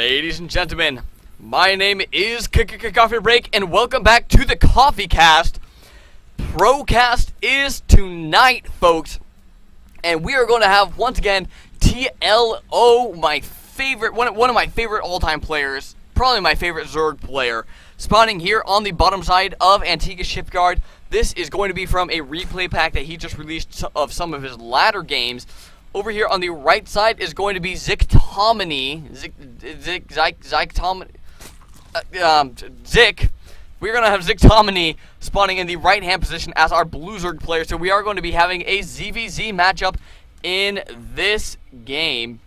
Ladies and gentlemen, my name is Coffee Break, and welcome back to the CoffeeCast. ProCast is tonight, folks, and we are going to have once again TLO, my favorite, one of my favorite all-time players, probably my favorite Zerg player, spawning here on the bottom side of Antigua Shipyard. This is going to be from a replay pack that he just released of some of his latter games. Over here on the right side is going to be Ziktomini. Zik. We're going to have Ziktomini spawning in the right-hand position as our blue Zerg player. So we are going to be having a ZvZ matchup in this game.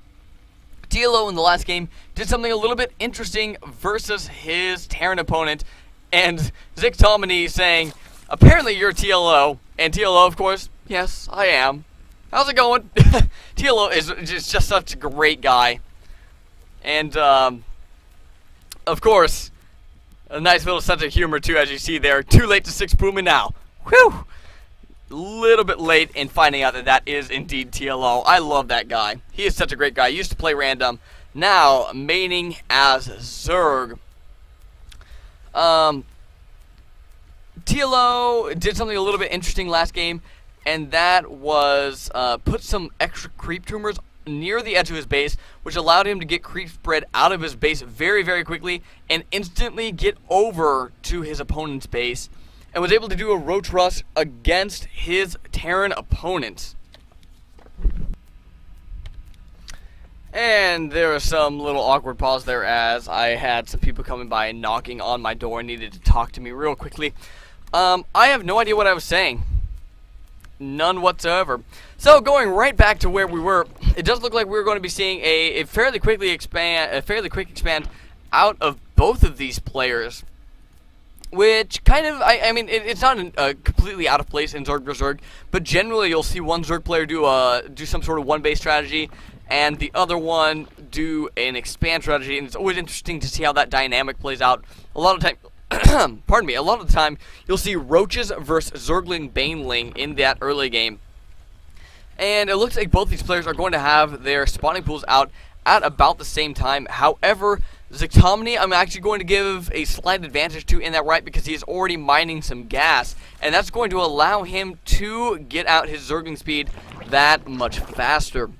TLO in the last game did something a little bit interesting versus his Terran opponent. And Ziktomini saying, apparently you're TLO. And TLO, of course, yes, I am. How's it going? TLO is just such a great guy. And, of course, a nice little sense of humor, too, as you see there. Too late to 6 booming now. Whew! A little bit late in finding out that that is indeed TLO. I love that guy. He is such a great guy. He used to play random. Now, maining as Zerg. TLO did something a little bit interesting last game, and that was put some extra creep tumors near the edge of his base, which allowed him to get creep spread out of his base very, very quickly and instantly get over to his opponent's base, and was able to do a roach rush against his Terran opponents. And there was some little awkward pause there as I had some people coming by and knocking on my door and needed to talk to me real quickly. I have no idea what I was saying. None whatsoever. So going right back to where we were, it does look like we're going to be seeing a fairly quick expand out of both of these players, which kind of I mean it's not completely out of place in Zerg vs Zerg, but generally you'll see one Zerg player do some sort of one base strategy and the other one do an expand strategy, and it's always interesting to see how that dynamic plays out. A lot of time. Pardon me, a lot of the time you'll see Roaches versus Zergling Baneling in that early game. And it looks like both these players are going to have their spawning pools out at about the same time. However, Ziktomini I'm actually going to give a slight advantage to in that right because he is already mining some gas. And that's going to allow him to get out his Zergling speed that much faster.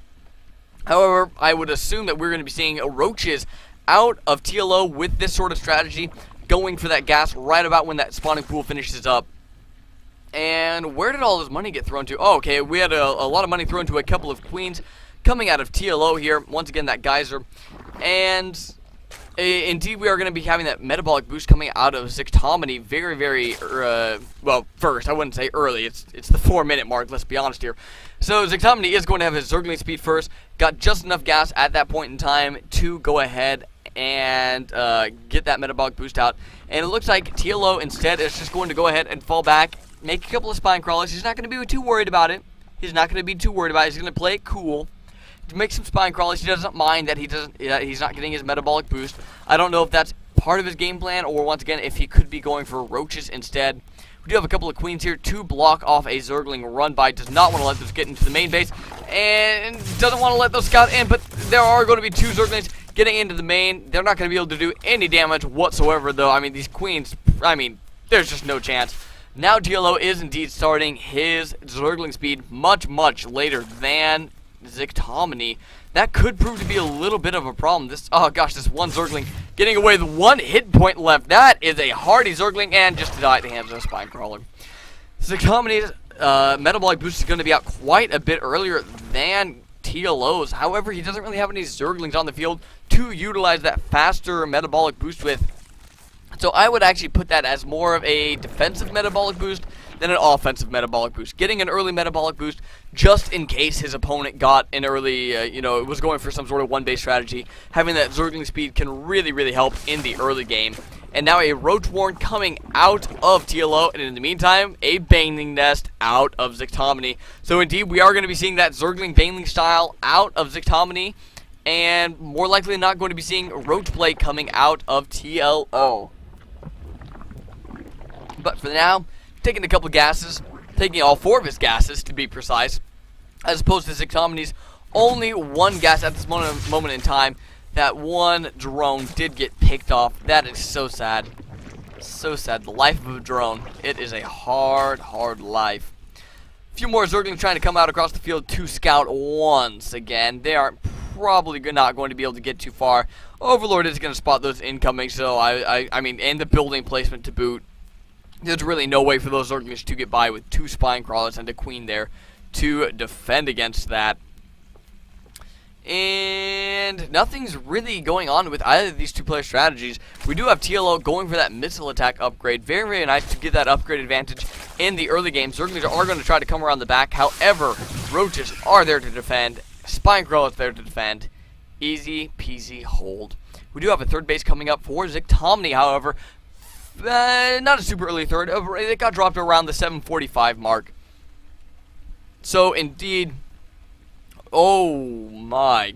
However, I would assume that we're going to be seeing Roaches out of TLO with this sort of strategy, going for that gas right about when that spawning pool finishes up. And where did all this money get thrown to? Oh, okay, we had a lot of money thrown to a couple of queens coming out of TLO here. Once again, that geyser. And indeed, we are going to be having that metabolic boost coming out of Ziktomini very, very, well, first, I wouldn't say early. It's the 4-minute mark, let's be honest here. So Ziktomini is going to have his Zergling speed first. Got just enough gas at that point in time to go ahead and get that metabolic boost out. And it looks like TLO instead is just going to go ahead and fall back, make a couple of spine crawlers. He's not going to be too worried about it. He's not going to be too worried about it. He's going to play it cool, make some spine crawlers. He doesn't mind that he's not getting his metabolic boost. I don't know if that's part of his game plan or once again if he could be going for Roaches instead. We do have a couple of queens here to block off a Zergling run by. Does not want to let those get into the main base and doesn't want to let those scout in, but there are going to be 2 Zerglings getting into the main. They're not going to be able to do any damage whatsoever, though. I mean, these queens, I mean, there's just no chance. Now TLO is indeed starting his Zergling speed much, much later than Ziktomini. That could prove to be a little bit of a problem. This, oh gosh, this one Zergling getting away with 1 hit point left. That is a hardy Zergling, and just to die at the hands of a spine crawler. Ziktomini's metabolic boost is going to be out quite a bit earlier than TLO's. However, he doesn't really have any Zerglings on the field to utilize that faster metabolic boost with. So I would actually put that as more of a defensive metabolic boost than an offensive metabolic boost. Getting an early metabolic boost just in case his opponent got an early, was going for some sort of one-base strategy. Having that Zergling speed can really, really help in the early game. And now a Roach Warren coming out of TLO, and in the meantime, a Baneling Nest out of Ziktomini. So indeed, we are going to be seeing that Zergling Baneling style out of Ziktomini, and more likely not going to be seeing Roach play coming out of TLO. But for now, taking a couple of gases, taking all 4 of his gases to be precise, as opposed to Ziktomini's only 1 gas at this moment in time. that one drone did get picked off. That is so sad. So sad. The life of a drone. It is a hard, hard life. A few more Zerglings trying to come out across the field to scout once again. They are probably not going to be able to get too far. Overlord is going to spot those incoming, so I mean, and the building placement to boot. There's really no way for those Zerglings to get by with 2 spine crawlers and a queen there to defend against that. And nothing's really going on with either of these 2 player strategies. We do have TLO going for that missile attack upgrade. Very, very nice to get that upgrade advantage in the early game. Zerglings are going to try to come around the back. However, roaches are there to defend. Spine crawlers there to defend. Easy peasy hold. We do have a 3rd base coming up for Ziktomini, however. Not a super early 3rd. It got dropped around the 7:45 mark. So, indeed... Oh my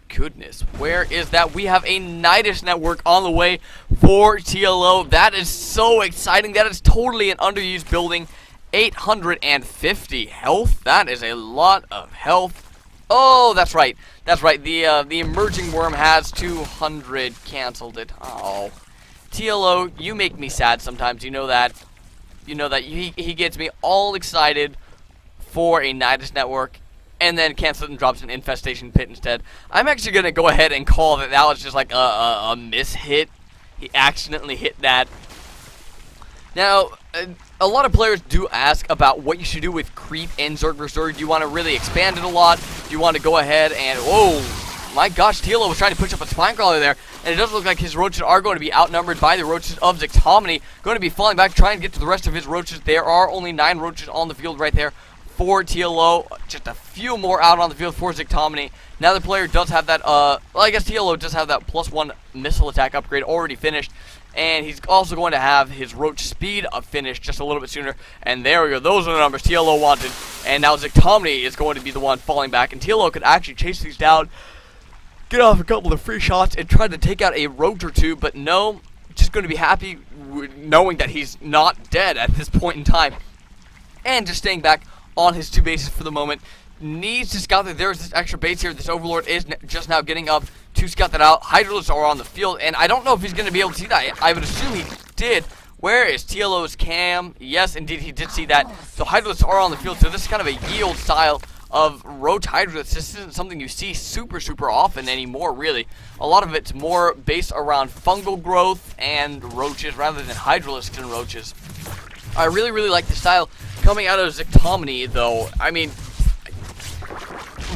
goodness, where is that? We have a Nidus network on the way for TLO. That is so exciting. That is totally an underused building. 850 health. That is a lot of health. Oh, that's right. That's right. The emerging worm has 200. Canceled it. Oh. TLO, you make me sad sometimes. You know that. You know that. He gets me all excited for a Nidus network, and then cancels it and drops an infestation pit instead. I'm actually going to go ahead and call that was just like a miss-hit. He accidentally hit that. Now, a lot of players do ask about what you should do with creep in Zerg vs. Zerg. Do you want to really expand it a lot? Do you want to go ahead and... Whoa! My gosh, TLO was trying to push up a spine crawler there, and it does look like his roaches are going to be outnumbered by the roaches of Ziktomini. Going to be falling back, trying to get to the rest of his roaches. There are only 9 roaches on the field right there for TLO. Just a few more out on the field for Ziktomini. Now the player does have that, well, I guess TLO does have that +1 missile attack upgrade already finished. And he's also going to have his roach speed up finished just a little bit sooner. And there we go. Those are the numbers TLO wanted. And now Ziktomini is going to be the one falling back. And TLO could actually chase these down, get off a couple of free shots, and try to take out a roach or 2. But no, just going to be happy knowing that he's not dead at this point in time. And just staying back on his 2 bases for the moment. Needs to scout that there's this extra base here. This Overlord is just now getting up to scout that out. Hydralisks are on the field, and I don't know if he's going to be able to see that. I would assume he did. Where is TLO's cam? Yes, indeed, he did see that. So Hydralisks are on the field, so this is kind of a yield style of roach Hydralisks. This isn't something you see super often anymore, really. A lot of it's more based around fungal growth and roaches rather than Hydralisks and roaches. I really like the style coming out of Ziktomini, though. I mean,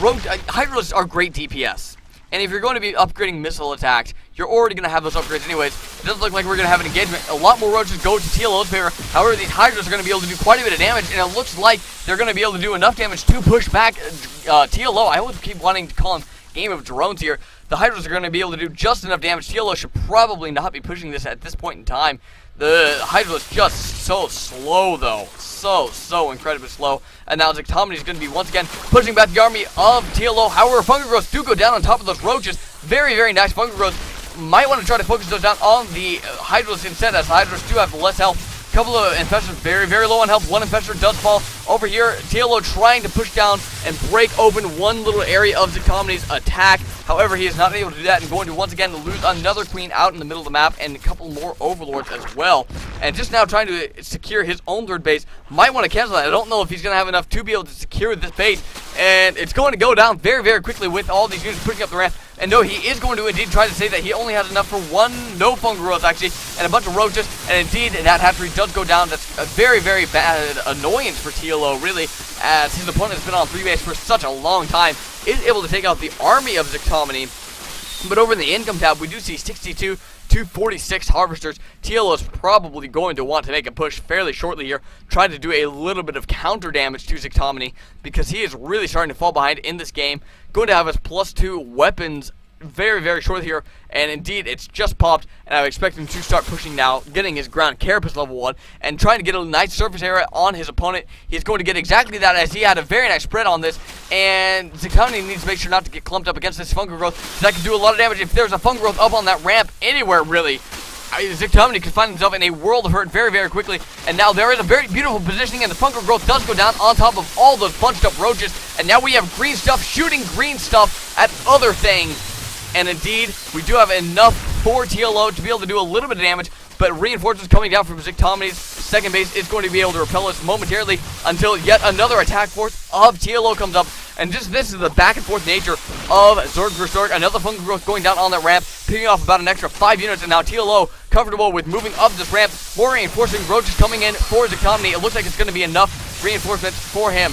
Hydralisks are great DPS. And if you're going to be upgrading missile attacks, you're already going to have those upgrades anyways. It doesn't look like we're going to have an engagement. A lot more roaches go to TLO's favor. However, these Hydras are going to be able to do quite a bit of damage, and it looks like they're going to be able to do enough damage to push back TLO. I always keep wanting to call him Game of Drones here. The Hydras are going to be able to do just enough damage. TLO should probably not be pushing this at this point in time. The Hydra is just so slow, though. So incredibly slow. And now Ziktomini is going to be once again pushing back the army of TLO. However, fungal growths do go down on top of those roaches. Very nice fungal growths. Might want to try to focus those down on the Hydras instead, as Hydras do have less health. Couple of infestors very low on health. One infestor does fall over here. TLO trying to push down and break open one little area of Ziktomini's attack. However, he is not able to do that and going to once again lose another queen out in the middle of the map and a couple more overlords as well. And just now trying to secure his own 3rd base. Might want to cancel that. I don't know if he's going to have enough to be able to secure this base. And it's going to go down very quickly with all these units pushing up the ramp. And no, he is going to indeed try to say that he only has enough for 1 no fungal growth actually, and a bunch of roaches. And indeed, that hatchery does go down. That's a very bad annoyance for TLO, really, as his opponent has been on 3 base for such a long time. Is able to take out the army of Ziktomini. But over in the income tab, we do see 62 to 46 harvesters. TLO is probably going to want to make a push fairly shortly here, trying to do a little bit of counter damage to Ziktomini, because he is really starting to fall behind in this game. Going to have his +2 weapons very shortly here, and indeed it's just popped, and I would expect him to start pushing now, getting his ground carapace level 1 and trying to get a nice surface area on his opponent. He's going to get exactly that, as he had a very nice spread on this, and Ziktomini needs to make sure not to get clumped up against this fungal growth, so that can do a lot of damage. If there's a fungal growth up on that ramp anywhere, really, Ziktomini could find himself in a world of hurt very quickly. And now there is a very beautiful positioning, and the fungal growth does go down on top of all those bunched up roaches. And now we have green stuff shooting green stuff at other things. And indeed, we do have enough for TLO to be able to do a little bit of damage, but reinforcements coming down from Ziktomini's second base is going to be able to repel us momentarily until yet another attack force of TLO comes up. And just this is the back and forth nature of Zerg vs. Zerg. Another fungal growth going down on that ramp, picking off about an extra 5 units, and now TLO comfortable with moving up this ramp. More reinforcing roaches coming in for Ziktomini. It looks like it's going to be enough reinforcements for him.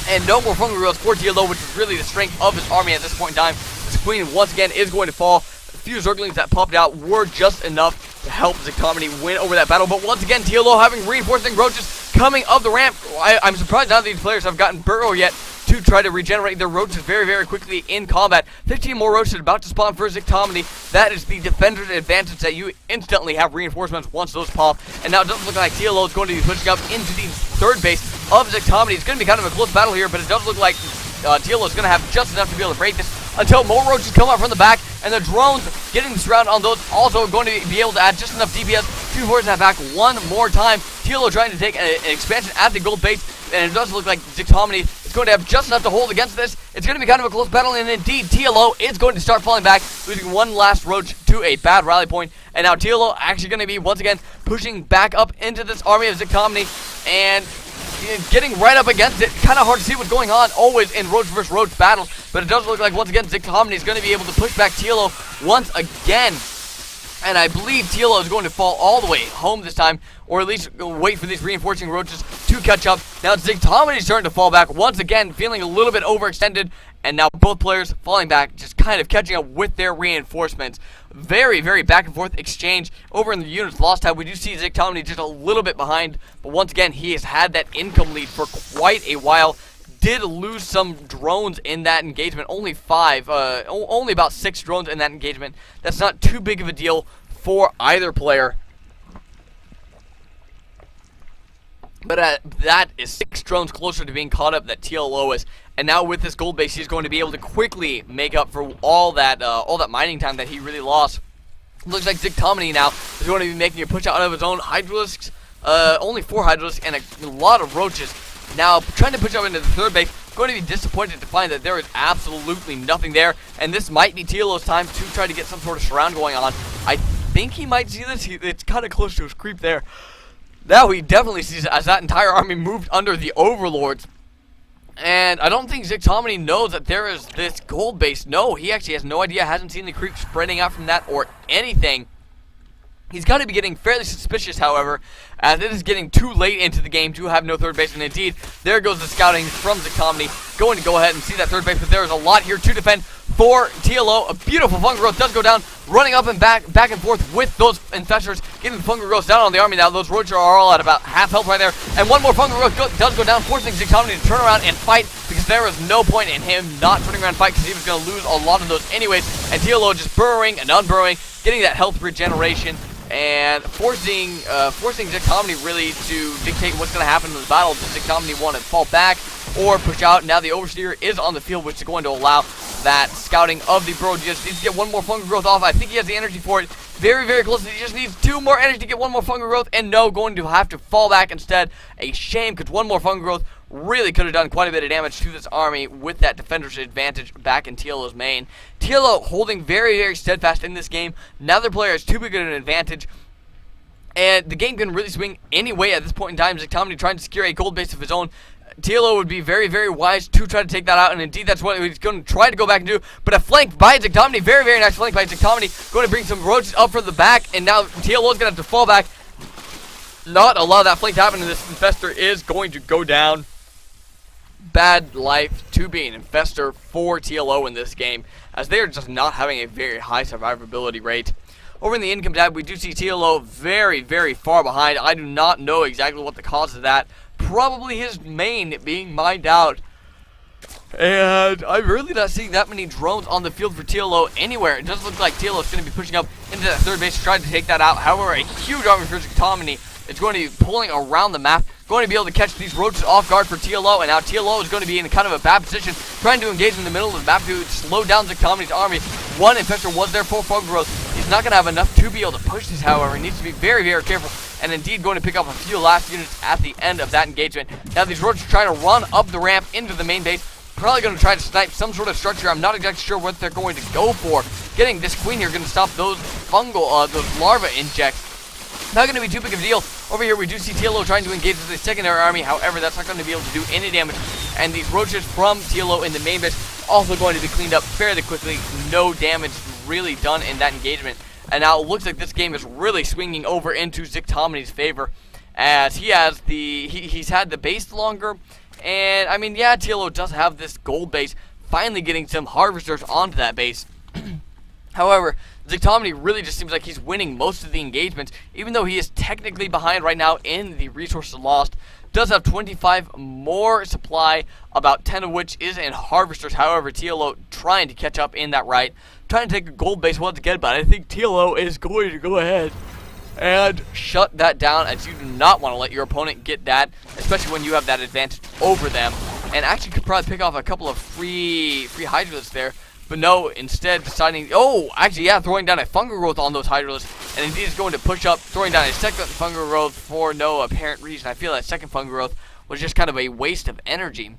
And no more fungal growths for TLO, which is really the strength of his army at this point in time. This queen once again is going to fall. A few Zerglings that popped out were just enough to help Ziktomini win over that battle. But once again, TLO having reinforcing roaches coming up the ramp. I'm surprised none of these players have gotten burrow yet to try to regenerate their roaches very, very quickly in combat. 15 more roaches about to spawn for Ziktomini. That is the defender's advantage, that you instantly have reinforcements once those pop. And now it doesn't look like TLO is going to be pushing up into the third base of Ziktomini. It's going to be kind of a close battle here, but it does look like TLO is going to have just enough to be able to break this until more roaches come out from the back, and the drones getting the surround on those also going to be able to add just enough DPS to force that back one more time. TLO trying to take an expansion at the gold base, and it does look like Ziktomini is going to have just enough to hold against this. It's going to be kind of a close battle, and indeed TLO is going to start falling back, losing one last roach to a bad rally point. And now TLO actually going to be once again pushing back up into this army of Ziktomini and getting right up against it. Kind of hard to see what's going on always in roach versus roach battles, but it does look like once again Ziktomini is going to be able to push back TLO once again. And I believe TLO is going to fall all the way home this time, or at least wait for these reinforcing roaches to catch up. Now Ziktomini is starting to fall back once again, feeling a little bit overextended, and now both players falling back, just kind of catching up with their reinforcements. Very, very back and forth exchange over in the units lost tab. We do see Ziktomini just a little bit behind, but once again he has had that income lead for quite a while. Did lose some drones in that engagement, only 5, only about 6 drones in that engagement. That's not too big of a deal for either player. But that is 6 drones closer to being caught up that TLO is. And now with this gold base, he's going to be able to quickly make up for all that mining time that he really lost. Looks like Ziktomini now is going to be making a push out of his own hydralisks. Only 4 hydralisks and a lot of roaches. Now, trying to push up into the third base, going to be disappointed to find that there is absolutely nothing there. And this might be TLO's time to try to get some sort of surround going on. I think he might see this. It's kind of close to his creep there. Now he definitely sees it as that entire army moved under the overlords. And I don't think Ziktomini knows that there is this gold base. No, he actually has no idea, hasn't seen the creep spreading out from that or anything. He's got to be getting fairly suspicious, however, as it is getting too late into the game to have no third base. And indeed, there goes the scouting from Ziktomini, going to go ahead and see that third base. But there is a lot here to defend for TLO. A beautiful fungal growth does go down, running up and back and forth with those infestors, getting the fungal growth down on the army. Now those roaches are all at about half health right there, and one more fungal growth does go down, forcing Ziktomini to turn around and fight, because there was no point in him not turning around and fight, because he was going to lose a lot of those anyways. And TLO just burrowing and unburrowing, getting that health regeneration, and forcing Ziktomini really to dictate what's going to happen in the battle. Does Ziktomini want to fall back or push out? Now the Overseer is on the field, which is going to allow that scouting of the Burrow. He just needs to get one more fungal growth off. I think he has the energy for it. Very, very close. He just needs 2 more energy to get one more fungal growth, and no, going to have to fall back instead. A shame, because one more fungal growth really could have done quite a bit of damage to this army with that defender's advantage back in TLO's main. TLO holding very, very steadfast in this game. Neither player has too big of an advantage, and the game can really swing any way at this point in time. Ziktomini trying to secure a gold base of his own. TLO would be very, very wise to try to take that out, and indeed that's what he's going to try to go back and do. But a flank by Ziktomini, very, very nice flank by Ziktomini, going to bring some roaches up from the back, and now TLO is going to have to fall back. Not allow that flank to happen, and this infestor is going to go down. Bad life to be an infestor for TLO in this game, as they are just not having a very high survivability rate. Over in the income tab, we do see TLO very, very far behind. I do not know exactly what the cause of that. Probably his main being mined out. And I'm really not seeing that many drones on the field for TLO anywhere. It does look like TLO is going to be pushing up into that third base to try to take that out. However, a huge army for Ziktomini is going to be pulling around the map, going to be able to catch these roaches off guard for TLO, and now TLO is going to be in kind of a bad position, trying to engage in the middle of the map to slow down Ziktomini's army. One infestor was there for fungal growth. He's not going to have enough to be able to push this, however. He needs to be very, very careful, and indeed going to pick up a few last units at the end of that engagement. Now these roaches are trying to run up the ramp into the main base, probably going to try to snipe some sort of structure. I'm not exactly sure what they're going to go for. Getting this queen here going to stop those fungal, those larva injects. Not going to be too big of a deal. Over here, we do see TLO trying to engage with the secondary army. However, that's not going to be able to do any damage. And these roaches from TLO in the main base also going to be cleaned up fairly quickly. No damage really done in that engagement. And now it looks like this game is really swinging over into Ziktomini's favor, as he has he's had the base longer. And I mean, yeah, TLO does have this gold base, finally getting some harvesters onto that base. However, Ziktomini really just seems like he's winning most of the engagements, even though he is technically behind right now in the resources lost. Does have 25 more supply, about 10 of which is in harvesters. However, TLO trying to catch up in that right, trying to take a gold base once again, but I think TLO is going to go ahead and shut that down, as you do not want to let your opponent get that, especially when you have that advantage over them. And actually could probably pick off a couple of free hydralisks there. But no, instead deciding, actually, yeah, throwing down a fungal growth on those hydralisks, and indeed is going to push up, throwing down a second fungal growth for no apparent reason. I feel that second fungal growth was just kind of a waste of energy.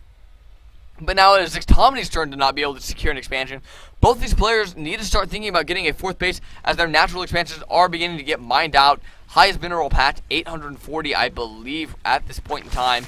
But now it is Ziktomini's turn to not be able to secure an expansion. Both these players need to start thinking about getting a fourth base, as their natural expansions are beginning to get mined out. Highest mineral patch, 840, I believe, at this point in time.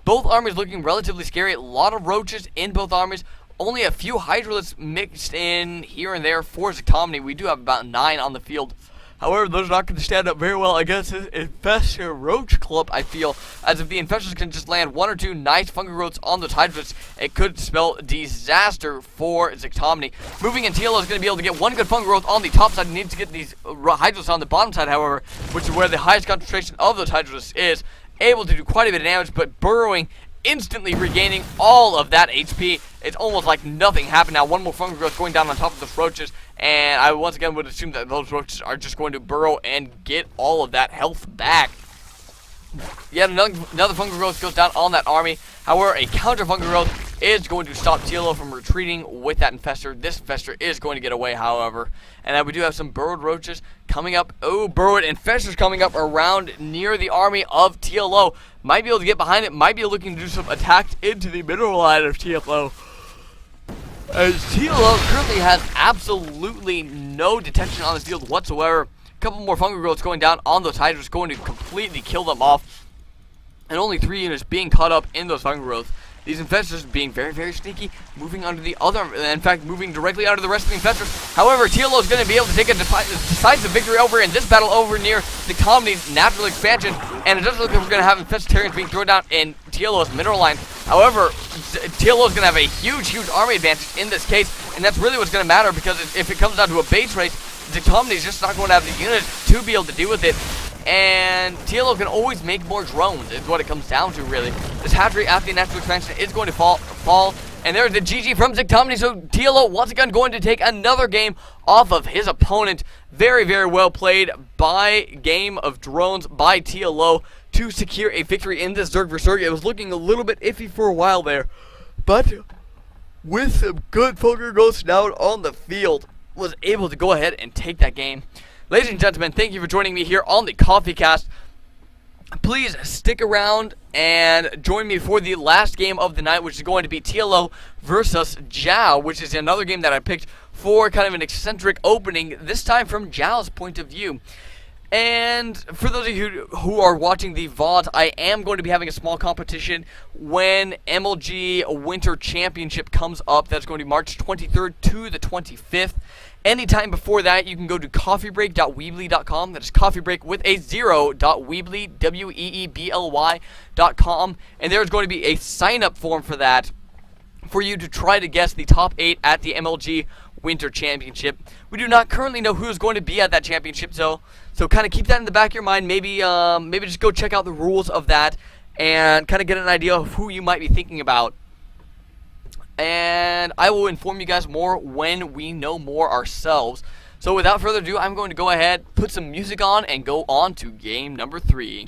Both armies looking relatively scary. A lot of roaches in both armies. Only a few hydralisks mixed in here and there for Ziktomini. We do have about 9 on the field. However, those are not going to stand up very well against this Infestor Roach Club, I feel. As if the Infestors can just land 1 or 2 nice fungal growths on those hydralisks, it could spell disaster for Ziktomini. Moving in, TLO is going to be able to get 1 good fungal growth on the top side. He needs to get these hydralisks on the bottom side, however, which is where the highest concentration of those hydralisks is. Able to do quite a bit of damage, but burrowing, instantly regaining all of that HP. It's almost like nothing happened. Now 1 more fungal growth going down on top of those roaches, and I once again would assume that those roaches are just going to burrow and get all of that health back. Yet another fungal growth goes down on that army. However, a counter fungal growth is going to stop TLO from retreating with that infestor. This infestor is going to get away, however. And then we do have some burrowed roaches coming up. Burrowed infestors coming up around near the army of TLO. Might be able to get behind it. Might be looking to do some attacks into the mineral line of TLO. As TLO currently has absolutely no detection on this field whatsoever. A couple more fungal growths going down on those hydras, going to completely kill them off. And only 3 units being caught up in those fungal growths. These infestors being very, very sneaky, moving onto the other, in fact, moving directly onto the rest of the infestors. However, TLO is going to be able to take a decisive victory over in this battle over near Ziktomini's natural expansion. And it doesn't look like we're going to have infestarians being thrown down in TLO's mineral line. However, TLO is going to have a huge, huge army advantage in this case. And that's really what's going to matter, because if it comes down to a base race, Ziktomini is just not going to have the units to be able to deal with it. And TLO can always make more drones, is what it comes down to, really. This hatchery after the natural expansion is going to fall. And there's the GG from Ziktomini. So TLO once again going to take another game off of his opponent. Very, very well played by game of drones by TLO to secure a victory in this Zerg vs. Zerg. It was looking a little bit iffy for a while there, but with some good fungal growths down on the field, was able to go ahead and take that game. Ladies and gentlemen, thank you for joining me here on the CoffeeCast. Please stick around and join me for the last game of the night, which is going to be TLO versus Zhao, which is another game that I picked for kind of an eccentric opening, this time from Zhao's point of view. And for those of you who are watching the VODs, I am going to be having a small competition when MLG Winter Championship comes up. That's going to be March 23rd to the 25th. Anytime before that, you can go to coffeebreak.weebly.com. That is coffeebreak with a 0.weebly, WEEBLY.com. And there's going to be a sign-up form for that, for you to try to guess the top 8 at the MLG Winter Championship. We do not currently know who is going to be at that championship, so kind of keep that in the back of your mind. Maybe just go check out the rules of that and kind of get an idea of who you might be thinking about. And I will inform you guys more when we know more ourselves. So without further ado, I'm going to go ahead, put some music on, and go on to game number 3.